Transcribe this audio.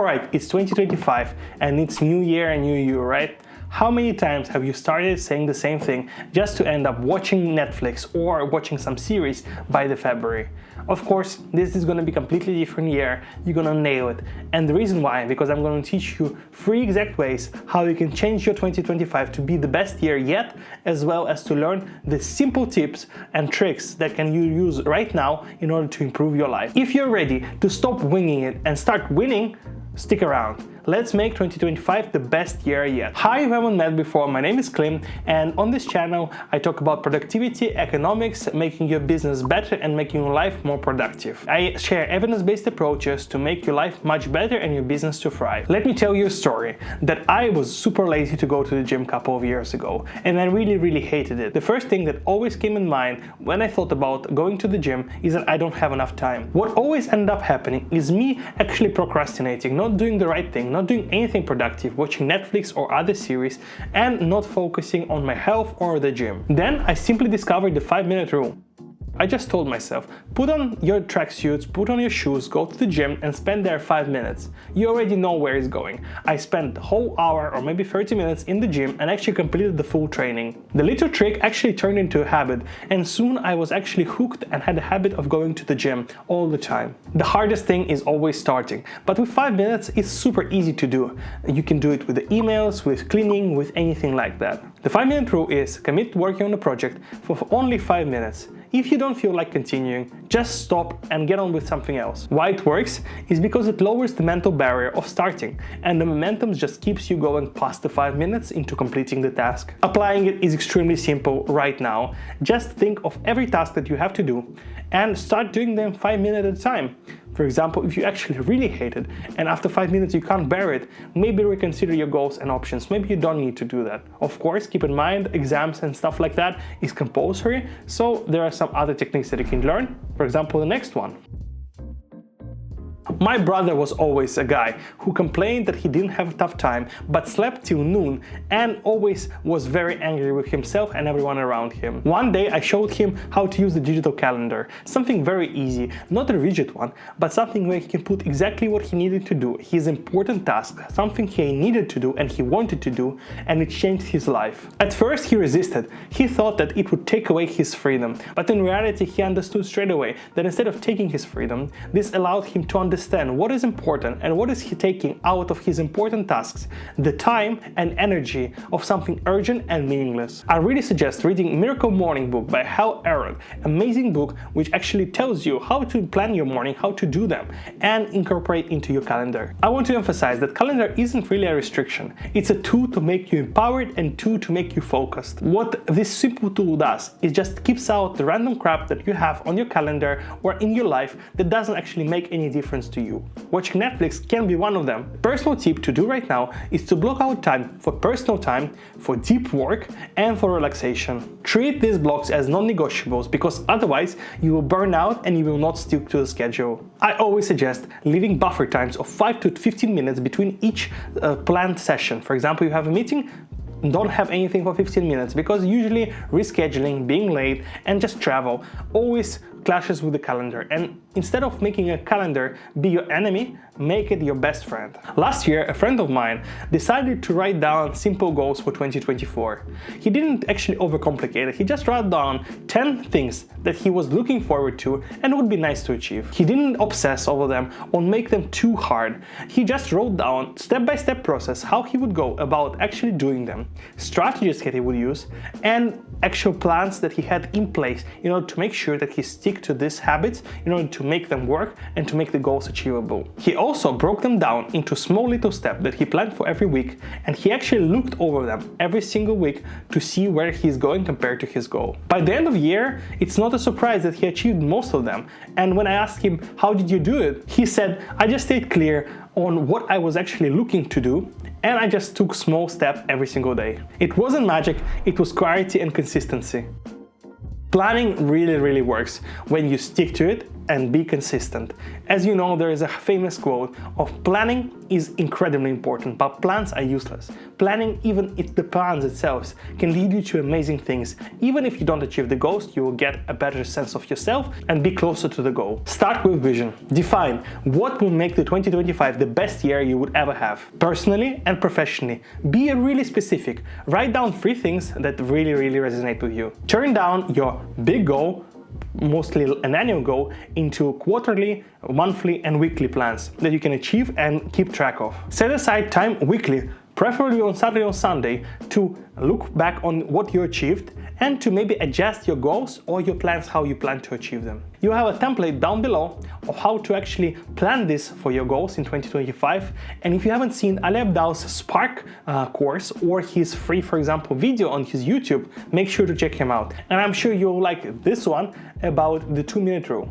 Alright, it's 2025 and it's new year and new you, right? How many times have you started saying the same thing just to end up watching Netflix or watching some series by the February? Of course, this is going to be a completely different year. You're going to nail it. And the reason why, because I'm going to teach you 3 exact ways how you can change your 2025 to be the best year yet, as well as to learn the simple tips and tricks that can you use right now in order to improve your life. If you're ready to stop winging it and start winning, stick around. Let's make 2025 the best year yet. Hi, we haven't met before. My name is Klim, and on this channel I talk about productivity, economics, making your business better and making your life more productive. I share evidence-based approaches to make your life much better and your business to thrive. Let me tell you a story that I was super lazy to go to the gym a couple of years ago, and I really hated it. The first thing that always came in mind when I thought about going to the gym is that I don't have enough time. What always ended up happening is me actually procrastinating, not doing the right thing, not doing anything productive, watching Netflix or other series, and not focusing on my health or the gym. Then I simply discovered the 5-minute rule. I just told myself, put on your tracksuits, put on your shoes, go to the gym and spend there 5 minutes. You already know where it's going. I spent the whole hour or maybe 30 minutes in the gym and actually completed the full training. The little trick actually turned into a habit, and soon I was actually hooked and had a habit of going to the gym all the time. The hardest thing is always starting, but with 5 minutes it's super easy to do. You can do it with the emails, with cleaning, with anything like that. The 5-minute rule is commit to working on a project for only 5 minutes. If you don't feel like continuing, just stop and get on with something else. Why it works is because it lowers the mental barrier of starting, and the momentum just keeps you going past the 5 minutes into completing the task. Applying it is extremely simple right now. Just think of every task that you have to do and start doing them 5 minutes at a time. For example, if you actually really hate it and after 5 minutes you can't bear it, maybe reconsider your goals and options. Maybe you don't need to do that. Of course, keep in mind exams and stuff like that is compulsory, so there are some other techniques that you can learn. For example, the next one. My brother was always a guy who complained that he didn't have enough time but slept till noon and always was very angry with himself and everyone around him. One day I showed him how to use the digital calendar, something very easy, not a rigid one, but something where he can put exactly what he needed to do, his important task, something he needed to do and he wanted to do, and it changed his life. At first he resisted. He thought that it would take away his freedom, but in reality he understood straight away that instead of taking his freedom, this allowed him to understand what is important and what is he taking out of his important tasks, the time and energy of something urgent and meaningless. I really suggest reading Miracle Morning book by Hal Elrod, amazing book which actually tells you how to plan your morning, how to do them and incorporate into your calendar. I want to emphasize that calendar isn't really a restriction. It's a tool to make you empowered and tool to make you focused. What this simple tool does is just keeps out the random crap that you have on your calendar or in your life that doesn't actually make any difference to you. Watching Netflix can be one of them. Personal tip to do right now is to block out time, for deep work and for relaxation. Treat these blocks as non-negotiables because otherwise you will burn out and you will not stick to the schedule. I always suggest leaving buffer times of 5 to 15 minutes between each planned session. For example, you have a meeting, don't have anything for 15 minutes because usually rescheduling, being late and just travel always clashes with the calendar, and instead of making a calendar be your enemy, make it your best friend. Last year, a friend of mine decided to write down simple goals for 2024. He didn't actually overcomplicate it, he just wrote down 10 things that he was looking forward to and would be nice to achieve. He didn't obsess over them or make them too hard. He just wrote down step-by-step process how he would go about actually doing them, strategies that he would use, and actual plans that he had in place in order to make sure that he stick to these habits in order to make them work and to make the goals achievable. He also broke them down into small little steps that he planned for every week, and he actually looked over them every single week to see where he's going compared to his goal. By the end of the year, it's not a surprise that he achieved most of them, and when I asked him, how did you do it? He said, I just stayed clear on what I was actually looking to do, and I just took small steps every single day. It wasn't magic, it was clarity and consistency. Planning really works when you stick to it and be consistent. As you know, there is a famous quote of planning is incredibly important, but plans are useless. Planning, even if the plans itself, can lead you to amazing things. Even if you don't achieve the goals, you will get a better sense of yourself and be closer to the goal. Start with vision. Define what will make the 2025 the best year you would ever have, personally and professionally. Be really specific. Write down 3 things that really resonate with you. Turn down your big goal, mostly an annual goal, into quarterly, monthly and weekly plans that you can achieve and keep track of. Set aside time weekly, preferably on Saturday or Sunday, to look back on what you achieved and to maybe adjust your goals or your plans, how you plan to achieve them. You have a template down below of how to actually plan this for your goals in 2025. And if you haven't seen Ali Abdaal's Spark course or his free, for example, video on his YouTube, make sure to check him out. And I'm sure you'll like this one about the 2-minute rule.